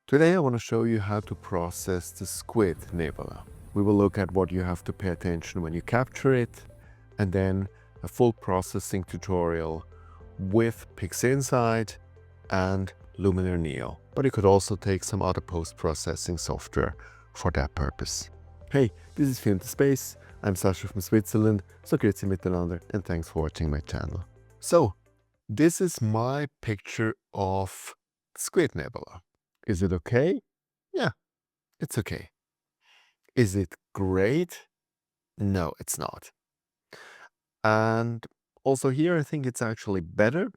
Today I want to show you how to process the Squid Nebula. We will look at what you have to pay attention when you capture it, and then a full processing tutorial with PixInsight and Luminar Neo. But you could also take some other post-processing software for that purpose. Hey, this is Film to Space. I'm Sascha from Switzerland, so grüezi miteinander, and thanks for watching my channel. So, this is my picture of Squid Nebula. Is it okay? Yeah, it's okay. Is it great? No, it's not. And also here, I think it's actually better.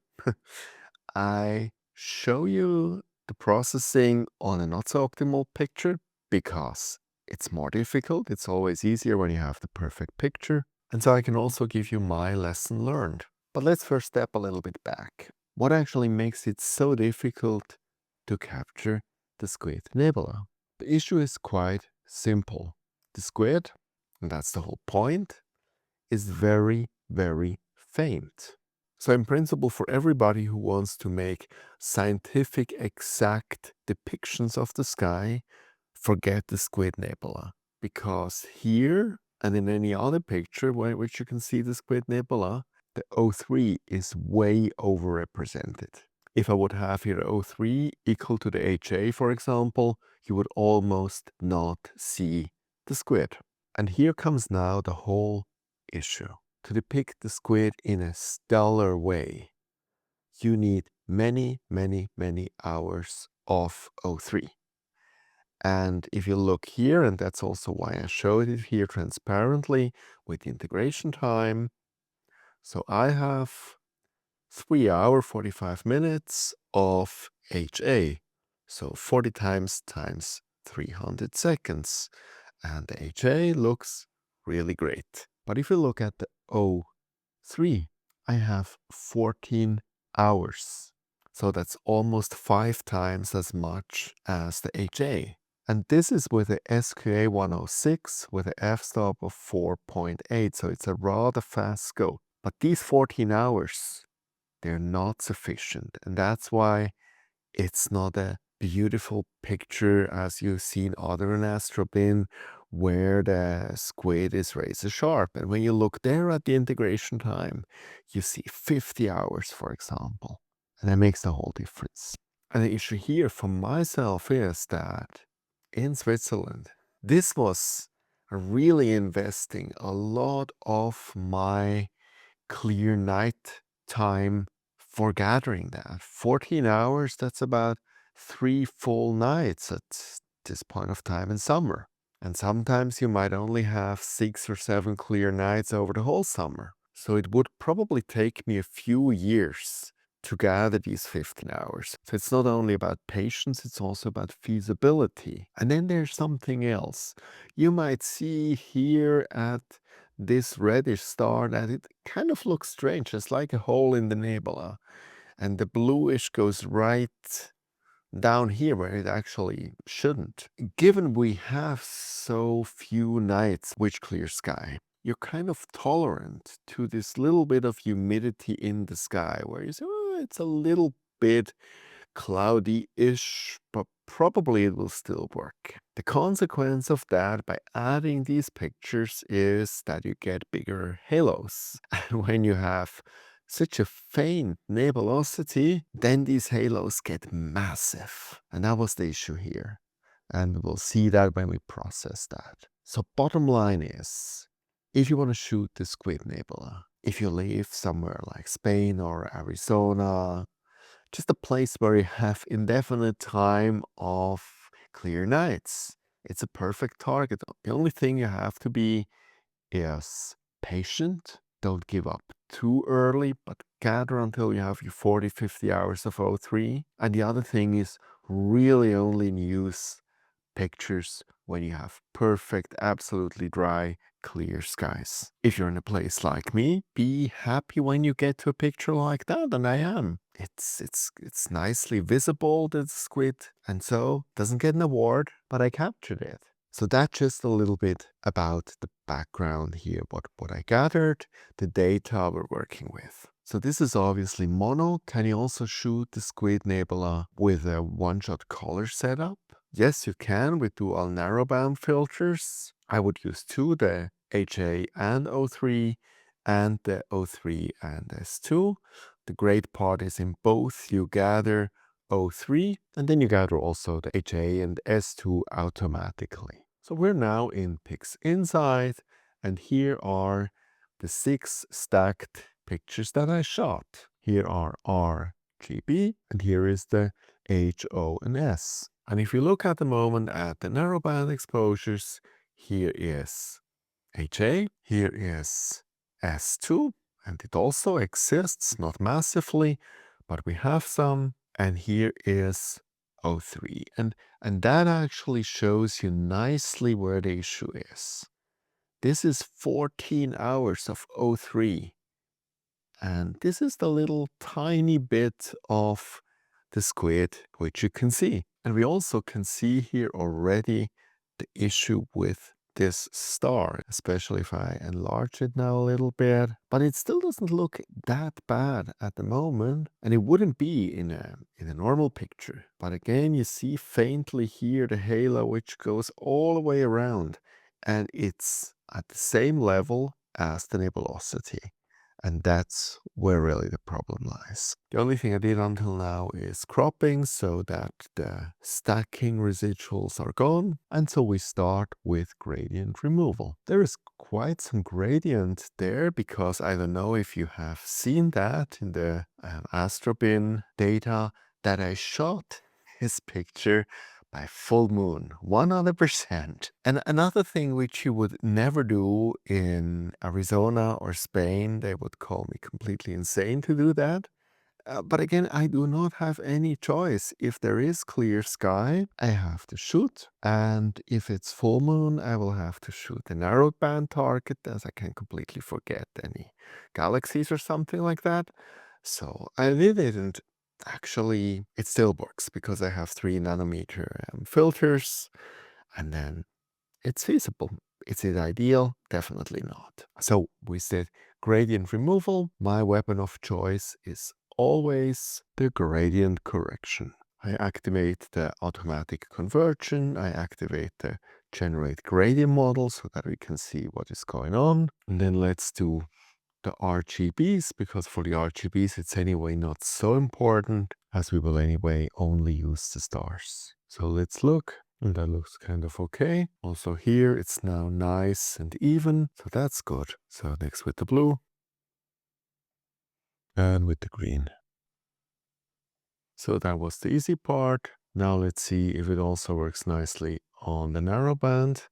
I show you the processing on a not so optimal picture because it's more difficult. It's always easier when you have the perfect picture. And so I can also give you my lesson learned. But let's first step a little bit back. What actually makes it so difficult to capture the Squid Nebula? The issue is quite simple. The squid, and that's the whole point, is very, very faint. So in principle, for everybody who wants to make scientific, exact depictions of the sky, forget the Squid Nebula. Because here, and in any other picture which you can see the Squid Nebula, the O3 is way overrepresented. If I would have here O3 equal to the HA, for example, you would almost not see the squid. And here comes now the whole issue. To depict the squid in a stellar way, you need many, many, many hours of O3. And if you look here, and that's also why I showed it here transparently with the integration time. So I have 3 hours, 45 minutes of HA. So 40 times 300 seconds. And the HA looks really great. But if you look at the O3, I have 14 hours. So that's almost 5 times as much as the HA. And this is with a SQA 106 with an f-stop of 4.8. So it's a rather fast scope. But these 14 hours, they're not sufficient. And that's why it's not a beautiful picture as you've seen other in Astrobin, where the squid is razor sharp. And when you look there at the integration time, you see 50 hours, for example. And that makes the whole difference. And the issue here for myself is that in Switzerland, this was really investing a lot of my clear night time for gathering that. 14 hours, that's about 3 full nights at this point of time in summer. And sometimes you might only have 6 or 7 clear nights over the whole summer. So it would probably take me a few years to gather these 15 hours. So it's not only about patience, it's also about feasibility. And then there's something else. You might see here at this reddish star that it kind of looks strange. It's like a hole in the nebula. And the bluish goes right down here where it actually shouldn't. Given we have so few nights with clear sky, you're kind of tolerant to this little bit of humidity in the sky where you say, oh, it's a little bit cloudy-ish, but probably it will still work. The consequence of that by adding these pictures is that you get bigger halos. And when you have such a faint nebulosity, then these halos get massive. And that was the issue here. And we'll see that when we process that. So bottom line is, if you want to shoot the Squid Nebula, if you live somewhere like Spain or Arizona, just a place where you have indefinite time of clear nights, it's a perfect target. The only thing you have to be is patient. Don't give up too early, but gather until you have your 40, 50 hours of O3. And the other thing is really only use pictures when you have perfect, absolutely dry, clear skies. If you're in a place like me, be happy when you get to a picture like that, and I am. It's nicely visible, the squid, and so doesn't get an award, but I captured it. So that's just a little bit about the background here, what I gathered, the data we're working with. So this is obviously mono. Can you also shoot the Squid Nebula with a one-shot color setup? Yes, you can with dual narrowband filters. I would use two, the HA and O3 and the O3 and S2. The great part is in both you gather O3 and then you gather also the HA and S2 automatically. So we're now in PixInsight and here are the 6 stacked pictures that I shot. Here are RGB and here is the HO and S. And if you look at the moment at the narrowband exposures, here is HA, here is S2, and it also exists, not massively, but we have some, and here is O3. And that actually shows you nicely where the issue is. This is 14 hours of O3. And this is the little tiny bit of the squid, which you can see. And we also can see here already the issue with this star, especially if I enlarge it now a little bit. But it still doesn't look that bad at the moment. And it wouldn't be in a normal picture. But again, you see faintly here the halo, which goes all the way around. And it's at the same level as the nebulosity. And that's where really the problem lies. The only thing I did until now is cropping so that the stacking residuals are gone. And so we start with gradient removal. There is quite some gradient there because I don't know if you have seen that in the Astrobin data that I shot this picture by full moon, 100%. And another thing which you would never do in Arizona or Spain, they would call me completely insane to do that. But again, I do not have any choice. If there is clear sky, I have to shoot. And if it's full moon, I will have to shoot a narrowed band target, as I can completely forget any galaxies or something like that. So I didn't. Actually, it still works because I have 3 nanometer filters, and then it's feasible. Is it ideal? Definitely not. So with the gradient removal, my weapon of choice is always the gradient correction. I activate the automatic conversion, I activate the generate gradient model so that we can see what is going on. And then let's do the RGBs, because for the RGBs it's anyway not so important, as we will anyway only use the stars. So let's look, and that looks kind of okay. Also here it's now nice and even, so that's good. So next with the blue and with the green. So that was the easy part. Now let's see if it also works nicely on the narrowband.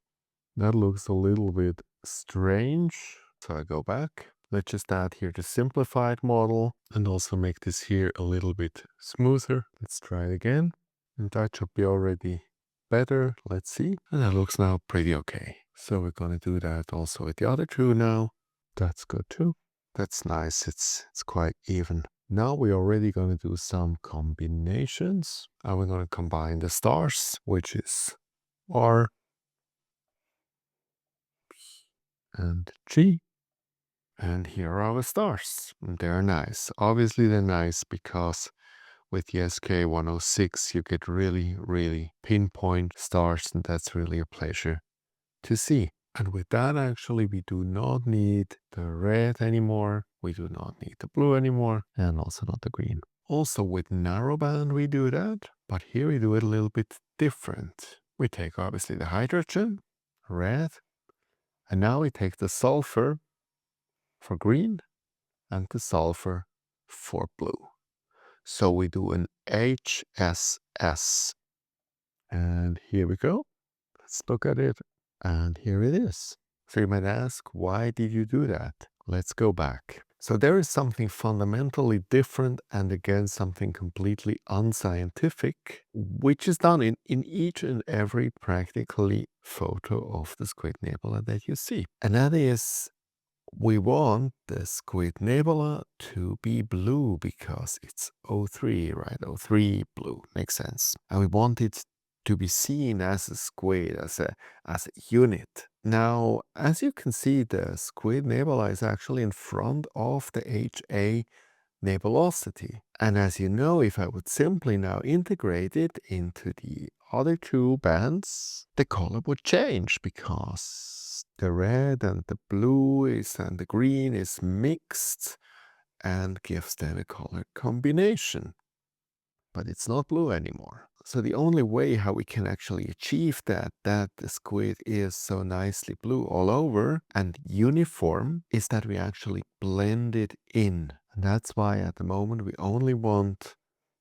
That looks a little bit strange. So I go back. Let's just add here the simplified model and also make this here a little bit smoother. Let's try it again. And that should be already better. Let's see. And that looks now pretty okay. So we're going to do that also with the other two now. That's good too. That's nice. It's quite even. Now we're already going to do some combinations. And we're going to combine the stars, which is R and G. And here are our stars. And they're nice. Obviously they're nice because with the SK106 you get really, really pinpoint stars, and that's really a pleasure to see. And with that actually we do not need the red anymore, we do not need the blue anymore, and also not the green. Also with narrowband we do that, but here we do it a little bit different. We take obviously the hydrogen, red, and now we take the sulfur for green and the sulfur for blue. So we do an HSS. And here we go. Let's look at it. And here it is. So you might ask, why did you do that? Let's go back. So there is something fundamentally different and again something completely unscientific, which is done in each and every practically photo of the Squid Nebula that you see. And that is, we want the Squid Nebula to be blue because it's O3, right? O3 blue, makes sense. And we want it to be seen as a squid, as a unit. Now, as you can see, the Squid Nebula is actually in front of the HA nebulosity. And as you know, if I would simply now integrate it into the other two bands, the color would change because the red and the blue and the green is mixed and gives then a color combination. But it's not blue anymore. So the only way how we can actually achieve that the squid is so nicely blue all over and uniform, is that we actually blend it in. And that's why at the moment we only want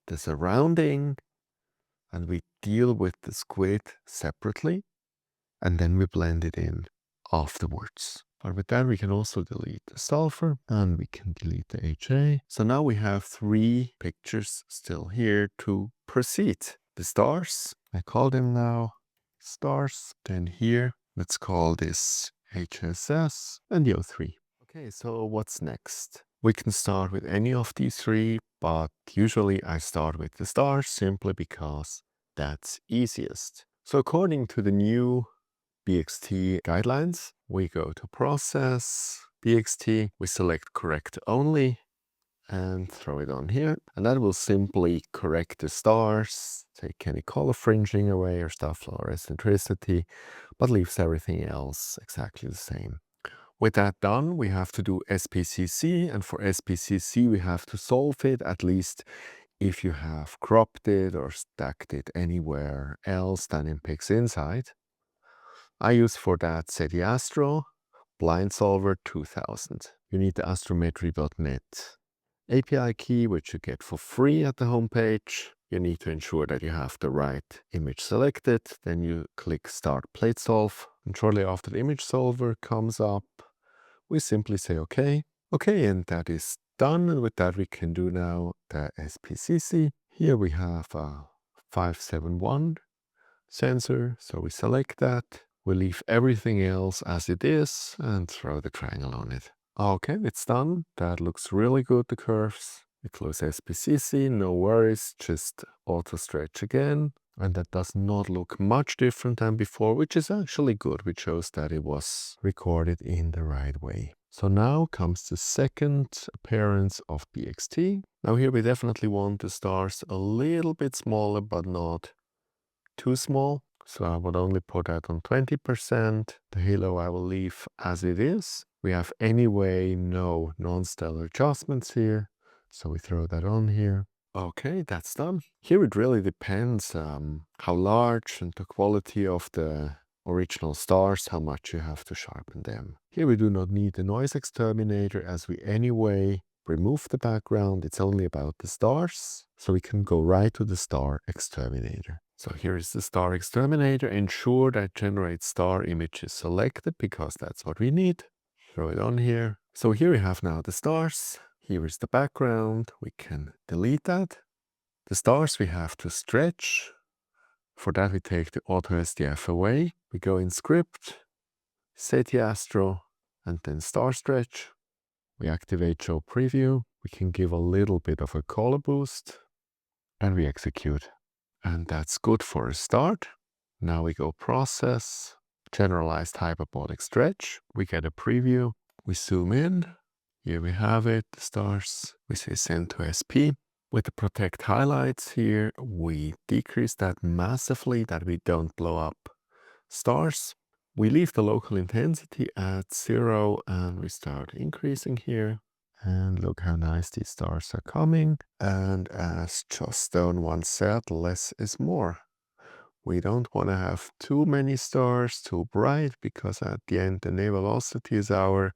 the surrounding and we deal with the squid separately and then we blend it in afterwards. But with that, we can also delete the sulfur and we can delete the HA. So now we have 3 pictures still here to proceed. The stars, I call them now stars. Then here, let's call this HSS and the O3. Okay, so what's next? We can start with any of these 3, but usually I start with the stars simply because that's easiest. So according to the new BXT guidelines, we go to Process, BXT, we select Correct Only, and throw it on here. And that will simply correct the stars, take any color fringing away or stuff, fluorescentricity, but leaves everything else exactly the same. With that done, we have to do SPCC, and for SPCC we have to solve it, at least if you have cropped it or stacked it anywhere else than in PixInsight. I use for that SETI Astro Blind Solver 2000. You need the astrometry.net API key, which you get for free at the homepage. You need to ensure that you have the right image selected. Then you click Start Plate Solve. And shortly after the image solver comes up, we simply say OK. OK, and that is done. And with that, we can do now the SPCC. Here we have a 571 sensor. So we select that. We leave everything else as it is and throw the triangle on it. Okay, it's done. That looks really good, the curves. We close SPCC, no worries, just auto stretch again. And that does not look much different than before, which is actually good, which shows that it was recorded in the right way. So now comes the second appearance of BXT. Now here we definitely want the stars a little bit smaller, but not too small. So I would only put that on 20%. The halo I will leave as it is. We have anyway no non-stellar adjustments here. So we throw that on here. Okay, that's done. Here it really depends how large and the quality of the original stars, how much you have to sharpen them. Here we do not need the noise exterminator as we anyway remove the background. It's only about the stars. So we can go right to the star exterminator. So here is the star exterminator. Ensure that generate star image is selected because that's what we need. Throw it on here. So here we have now the stars. Here is the background. We can delete that. The stars we have to stretch. For that we take the Auto SDF away. We go in Script, SETI Astro, and then Star Stretch. We activate Show Preview. We can give a little bit of a color boost. And we execute. And that's good for a start. Now we go Process, Generalized Hyperbolic Stretch. We get a preview. We zoom in. Here we have it, the stars. We say Send to SP. With the Protect Highlights here, we decrease that massively that we don't blow up stars. We leave the local intensity at 0 and we start increasing here. And look how nice these stars are coming. And as Joss Stone once said, less is more. We don't want to have too many stars, too bright, because at the end the nebulosity is our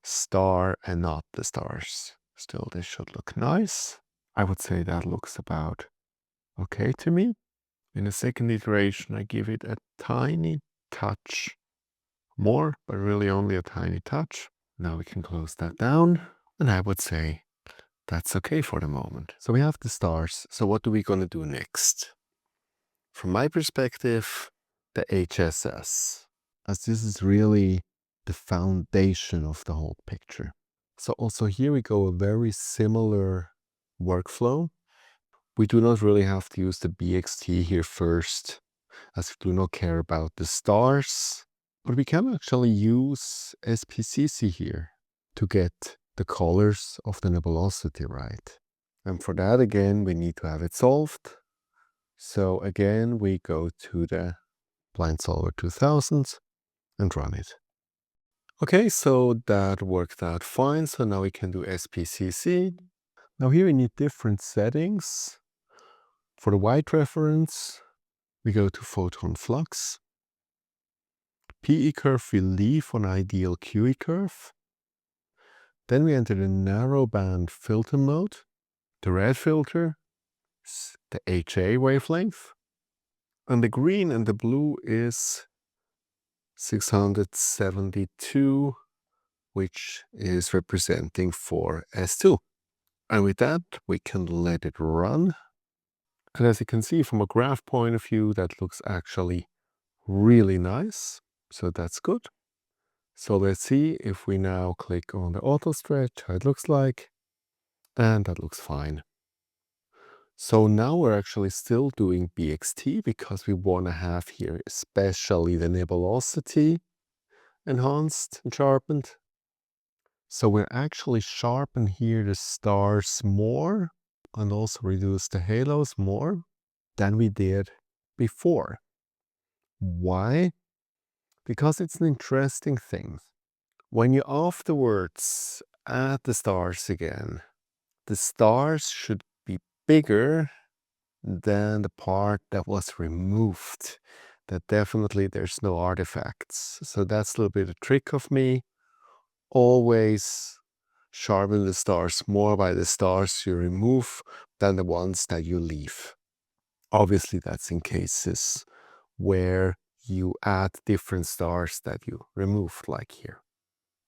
star and not the stars. Still, this should look nice. I would say that looks about okay to me. In the second iteration, I give it a tiny touch more, but really only a tiny touch. Now we can close that down. And I would say that's okay for the moment. So we have the stars. So what are we going to do next? From my perspective, the HSS, as this is really the foundation of the whole picture. So also here we go a very similar workflow. We do not really have to use the BXT here first, as we do not care about the stars. But we can actually use SPCC here to get the colors of the nebulosity right. And for that, again, we need to have it solved. So again, we go to the Blind Solver 2000 and run it. Okay, so that worked out fine. So now we can do SPCC. Now here we need different settings. For the white reference, we go to photon flux. PE curve we leave on ideal QE curve. Then we enter the narrowband filter mode. The red filter is the HA wavelength. And the green and the blue is 672, which is representing for S2. And with that, we can let it run. And as you can see from a graph point of view, that looks actually really nice. So that's good. So let's see if we now click on the auto stretch, how it looks like. And that looks fine. So now we're actually still doing BXT because we want to have here especially the nebulosity enhanced and sharpened. So we're actually sharpen here the stars more and also reduce the halos more than we did before. Why? Because it's an interesting thing. When you afterwards add the stars again, the stars should be bigger than the part that was removed. That definitely there's no artifacts. So that's a little bit a trick of me. Always sharpen the stars more by the stars you remove than the ones that you leave. Obviously, that's in cases where you add different stars that you removed, like here.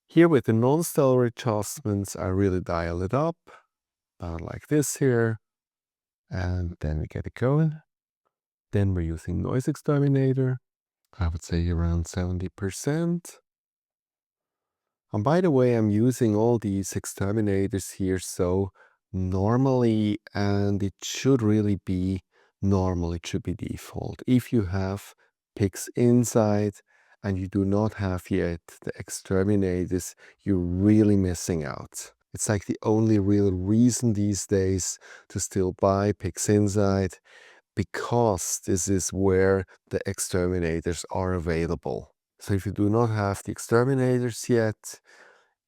Here with the non-stellar adjustments, I really dial it up, about like this here, and then we get it going. Then we're using noise exterminator, I would say around 70%. And by the way, I'm using all these exterminators here, so normally, and it should really be normal, it should be default. If you have PixInsight and you do not have yet the exterminators, you're really missing out. It's like the only real reason these days to still buy PixInsight, because this is where the exterminators are available. So if you do not have the exterminators yet,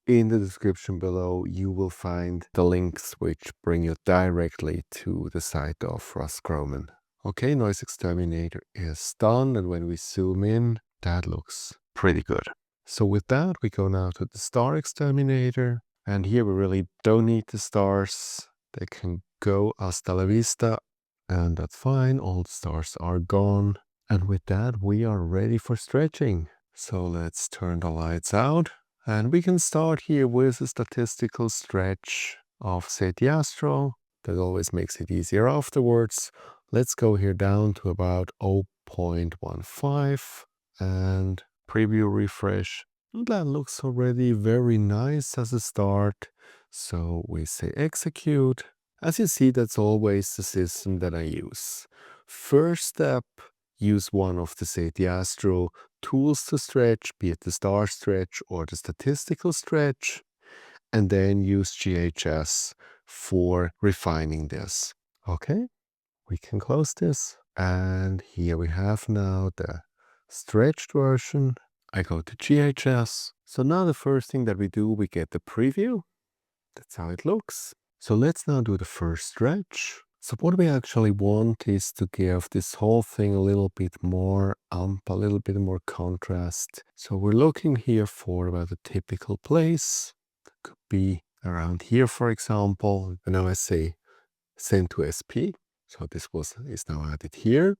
in the description below, you will find the links which bring you directly to the site of Russ Groman. Okay, noise exterminator is done, and when we zoom in, that looks pretty good. So with that, we go now to the star exterminator, and here we really don't need the stars. They can go hasta la vista, and that's fine. All the stars are gone. And with that, we are ready for stretching. So let's turn the lights out. And we can start here with a statistical stretch of, say, the Astro. That always makes it easier afterwards. Let's go here down to about 0.15 and preview refresh. That looks already very nice as a start. So we say execute. As you see, that's always the system that I use. First step, use one of the, say, the Astro tools to stretch, be it the star stretch or the statistical stretch, and then use GHS for refining this. Okay, we can close this. And here we have now the stretched version. I go to GHS. So now the first thing that we do, we get the preview. That's how it looks. So let's now do the first stretch. So what we actually want is to give this whole thing a little bit more amp, a little bit more contrast. So we're looking here for about a typical place. It could be around here, for example. And now I say send to SP. So this is now added here.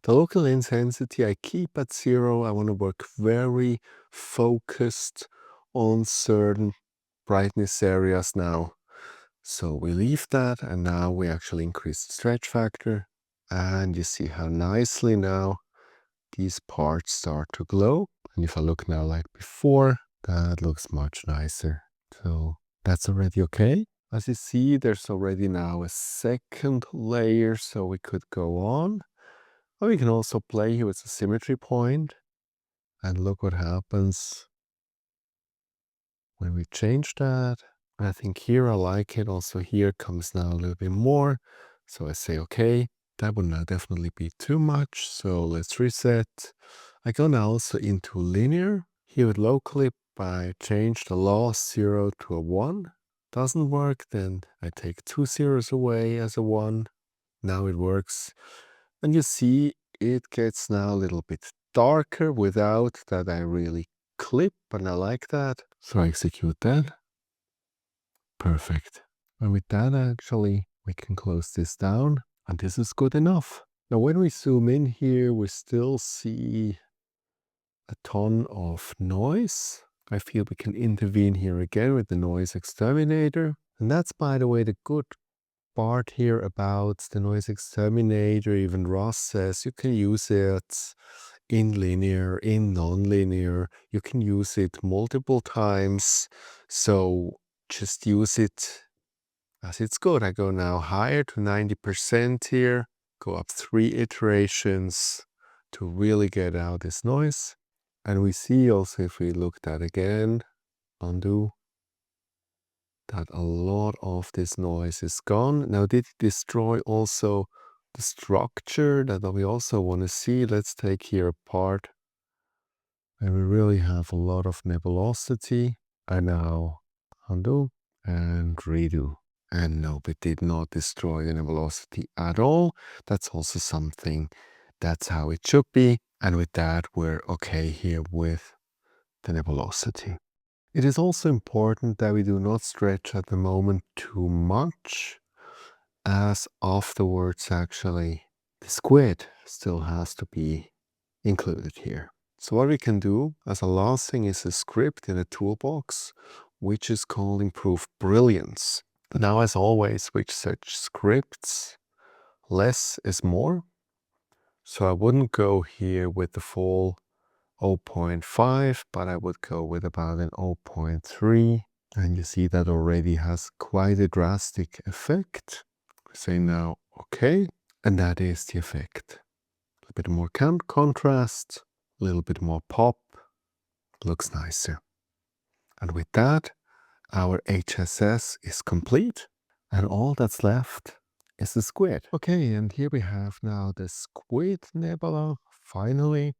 The local intensity I keep at 0. I want to work very focused on certain brightness areas now. So we leave that, and now we actually increase the stretch factor, and you see how nicely now these parts start to glow. And if I look now like before, that looks much nicer. So that's already okay. As you see, there's already now a second layer, so we could go on. Or we can also play here with the symmetry point, and look what happens when we change that. I think here I like it. Also here comes now a little bit more. So I say, okay, that would now definitely be too much. So let's reset. I go now also into linear. Here with low clip, I change the loss 0 to a 1. Doesn't work, then I take 2 zeros away as a 1. Now it works. And you see it gets now a little bit darker without that I really clip, and I like that. So I execute that. Perfect. And with that, actually, we can close this down, and this is good enough. Now, when we zoom in here, we still see a ton of noise. I feel we can intervene here again with the noise exterminator. And that's, by the way, the good part here about the noise exterminator. Even Ross says you can use it in linear, in non-linear. You can use it multiple times. So just use it as it's good. I go now higher to 90% here, go up 3 iterations to really get out this noise. And we see also, if we look that again, undo, that a lot of this noise is gone. Now, did it destroy also the structure that we also want to see? Let's take here apart. And we really have a lot of nebulosity. I now undo and redo. And no, it did not destroy the nebulosity at all. That's also something, that's how it should be. And with that, we're okay here with the nebulosity. It is also important that we do not stretch at the moment too much, as afterwards actually the squid still has to be included here. So what we can do as a last thing is a script in a toolbox, which is called Improve Brilliance. Now, as always, with such scripts, less is more. So I wouldn't go here with the full 0.5, but I would go with about an 0.3. And you see that already has quite a drastic effect. Say now, okay. And that is the effect. A bit more contrast, a little bit more pop, looks nicer. And with that, our HSS is complete, and all that's left is the squid. Okay, and here we have now the Squid Nebula, finally.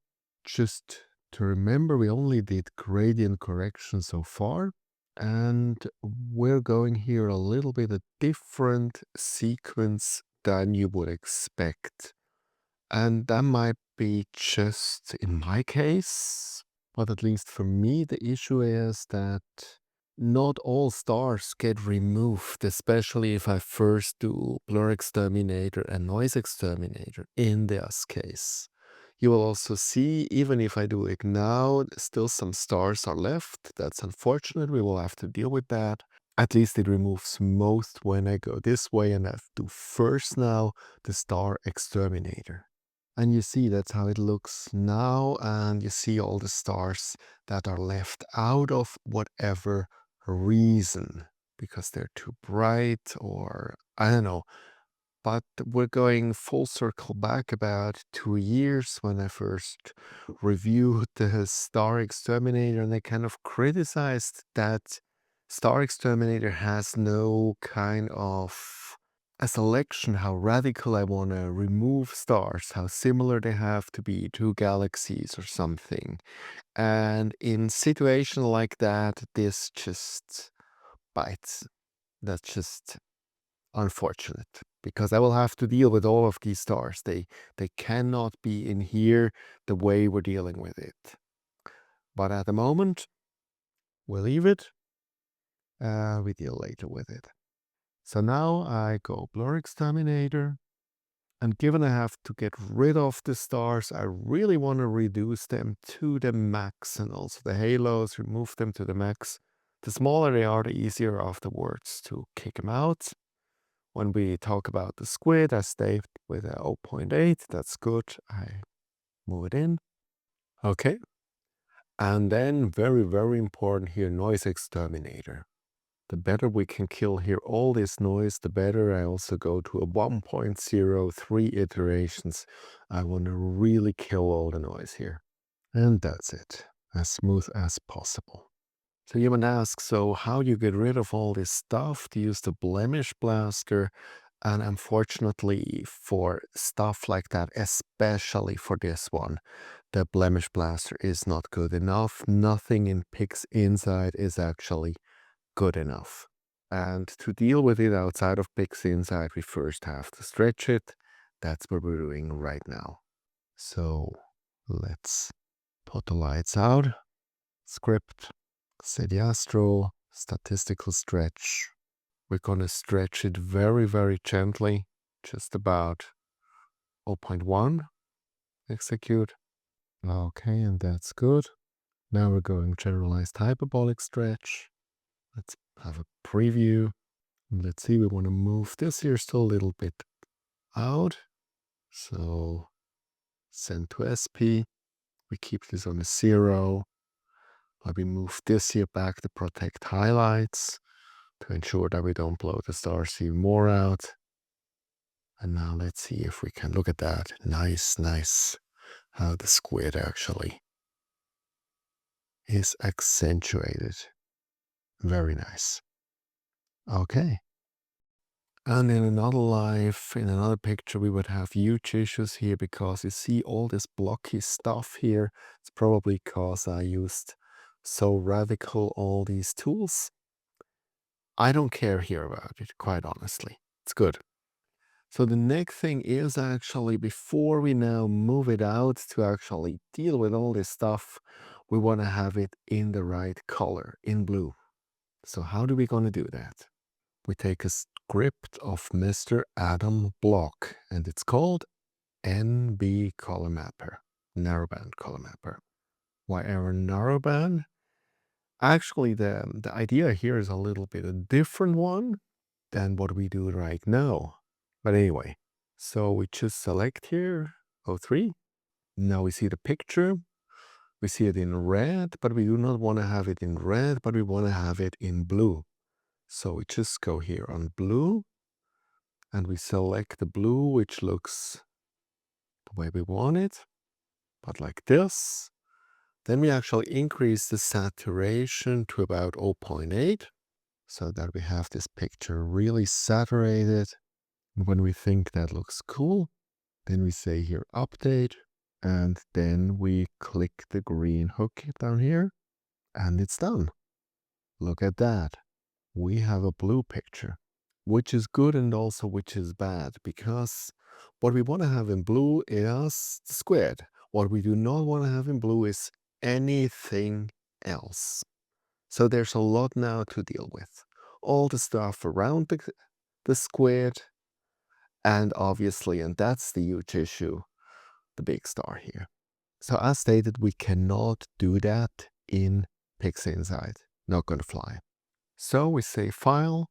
Just to remember, we only did gradient correction so far, and we're going here a little bit a different sequence than you would expect. And that might be just in my case, but at least for me, the issue is that not all stars get removed, especially if I first do blur exterminator and noise exterminator in this case. You will also see, even if I do it now, still some stars are left. That's unfortunate. We will have to deal with that. At least it removes most when I go this way, and I have to first now the star exterminator. And you see that's how it looks now, and you see all the stars that are left out of whatever reason, because they're too bright or I don't know. But we're going full circle back about 2 years when I first reviewed the Star Exterminator, and I kind of criticized that Star Exterminator has no kind of a selection how radical I want to remove stars, how similar they have to be to galaxies or something. And in situation like that, this just bites. That's just unfortunate, because I will have to deal with all of these stars. They cannot be in here the way we're dealing with it. But at the moment, we'll leave it. We deal later with it. So now I go blur exterminator. And given I have to get rid of the stars, I really want to reduce them to the max, and also the halos, remove them to the max. The smaller they are, the easier afterwards to kick them out. When we talk about the squid, I stayed with a 0.8. That's good. I move it in. Okay. And then very, very important here, noise exterminator. The better we can kill here all this noise, the better. I also go to a 1.0, 3 iterations. I want to really kill all the noise here. And that's it. As smooth as possible. So you might ask, so how do you get rid of all this stuff to use the blemish blaster? And unfortunately, for stuff like that, especially for this one, the blemish blaster is not good enough. Nothing in PixInsight is actually good enough. And to deal with it outside of PixInsight, we first have to stretch it. That's what we're doing right now. So let's put the lights out. Script, City Astro, statistical stretch. We're going to stretch it very, very gently, just about 0.1. Execute. Okay, and that's good. Now we're going generalized hyperbolic stretch. Let's have a preview. Let's see, we want to move this here still a little bit out. So send to SP. We keep this on a 0. Let me move this here back to protect highlights to ensure that we don't blow the stars even more out. And now let's see if we can look at that. Nice, nice. How the squid actually is accentuated. Very nice. Okay. And in another life, in another picture, we would have huge issues here because you see all this blocky stuff here. It's probably because I used so radical all these tools. I don't care here about it, quite honestly. It's good. So the next thing is actually, before we now move it out to actually deal with all this stuff, we want to have it in the right color, in blue. So how do we going to do that? We take a script of Mr. Adam Block, and it's called NB Color Mapper, Narrowband Color Mapper. Why our narrowband? Actually, the idea here is a little bit a different one than what we do right now. But anyway, so we just select here, 03. Now we see the picture. We see it in red, but we do not want to have it in red, but we want to have it in blue. So we just go here on blue, and we select the blue, which looks the way we want it, but like this. Then we actually increase the saturation to about 0.8, so that we have this picture really saturated. And when we think that looks cool, then we say here update, and then we click the green hook down here, and it's done. Look at that. We have a blue picture, which is good and also which is bad, because what we want to have in blue is the squid. What we do not want to have in blue is anything else. So there's a lot now to deal with. All the stuff around the squid, and obviously, and that's the huge issue, the big star here. So as stated, we cannot do that in PixInsight. Not going to fly. So we save file,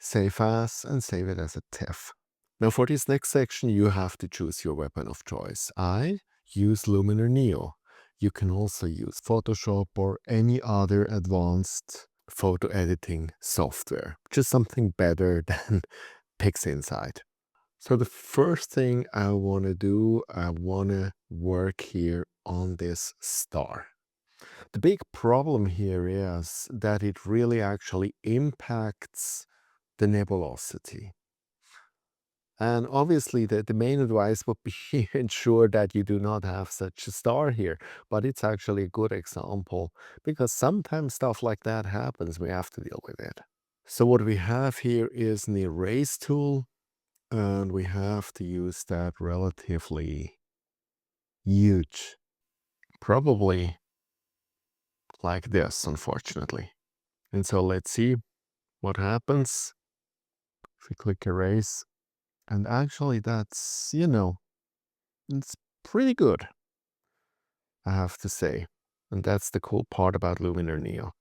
save as, and save it as a TIFF. Now for this next section, you have to choose your weapon of choice. I use Luminar Neo. You can also use Photoshop or any other advanced photo editing software. Just something better than PixInsight. So the first thing I want to do, I want to work here on this star. The big problem here is that it really actually impacts the nebulosity. And obviously the main advice would be ensure that you do not have such a star here. But it's actually a good example because sometimes stuff like that happens. We have to deal with it. So what we have here is an erase tool, and we have to use that relatively huge. Probably like this, unfortunately. And so let's see what happens if we click erase. And actually that's, it's pretty good, I have to say. And that's the cool part about Luminar Neo.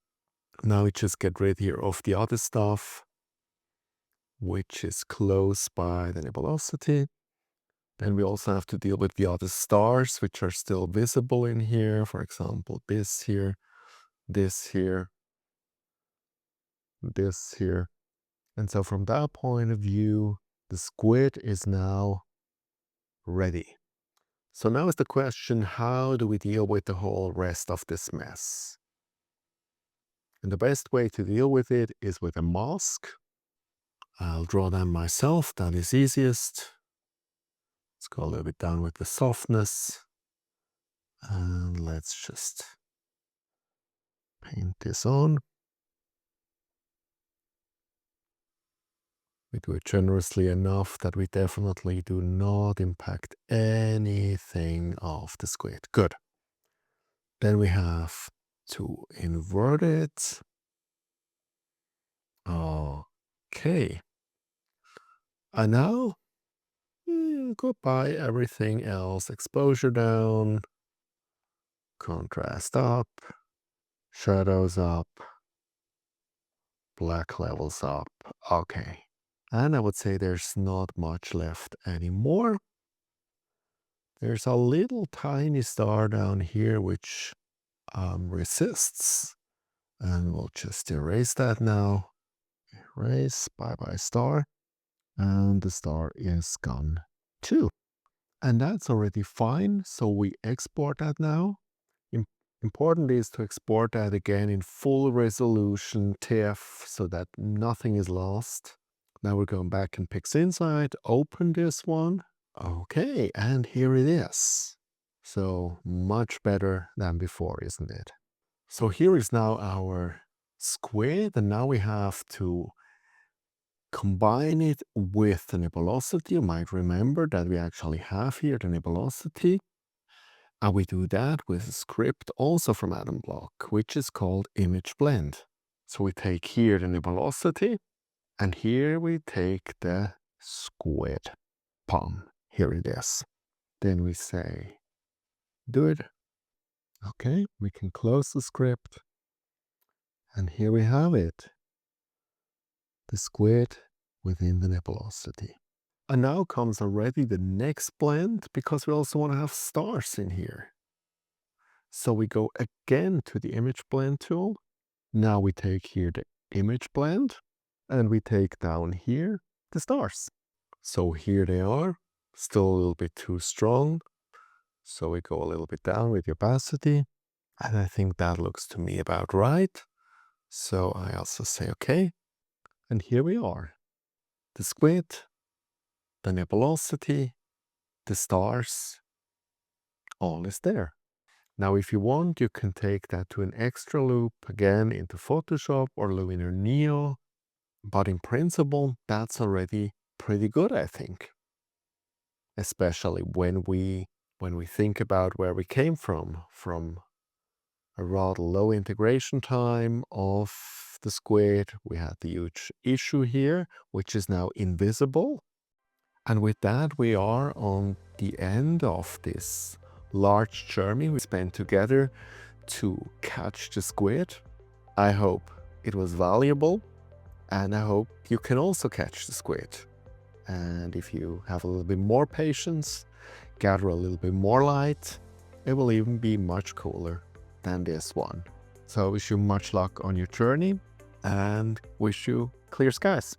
Now we just get rid here of the other stuff, which is close by the nebulosity. Then we also have to deal with the other stars, which are still visible in here. For example, this here, this here, this here. And so from that point of view, the squid is now ready. So now is the question, how do we deal with the whole rest of this mess? And the best way to deal with it is with a mask. I'll draw them myself, that is easiest. Let's go a little bit down with the softness. And let's just paint this on. We do it generously enough that we definitely do not impact anything of the squid. Good. Then we have to invert it. Okay. And now, goodbye everything else. Exposure down, contrast up, shadows up, black levels up. Okay. And I would say there's not much left anymore. There's a little tiny star down here which resists. And we'll just erase that now. Erase, bye-bye star. And the star is gone too. And that's already fine. So we export that now. Important is to export that again in full resolution TIFF so that nothing is lost. Now we're going back in PixInsight, open this one. Okay, and here it is. So much better than before, isn't it? So here is now our squid, and now we have to combine it with the nebulosity. You might remember that we actually have here the nebulosity. And we do that with a script also from Atom Block, which is called Image Blend. So we take here the nebulosity, and here we take the squid palm. Here it is. Then we say, do it. Okay, we can close the script. And here we have it. The squid within the nebulosity. And now comes already the next blend, because we also want to have stars in here. So we go again to the image blend tool. Now we take here the image blend, and we take down here the stars. So here they are, still a little bit too strong. So we go a little bit down with the opacity, and I think that looks to me about right. So I also say okay, and here we are. The squid, the nebulosity, the stars, all is there. Now, if you want, you can take that to an extra loop again into Photoshop or Luminar Neo. But in principle, that's already pretty good, I think. Especially when we think about where we came from a rather low integration time of the squid. We had the huge issue here, which is now invisible. And with that, we are on the end of this large journey we spent together to catch the squid. I hope it was valuable, and I hope you can also catch the squid. And if you have a little bit more patience, gather a little bit more light, it will even be much cooler than this one. So I wish you much luck on your journey and wish you clear skies.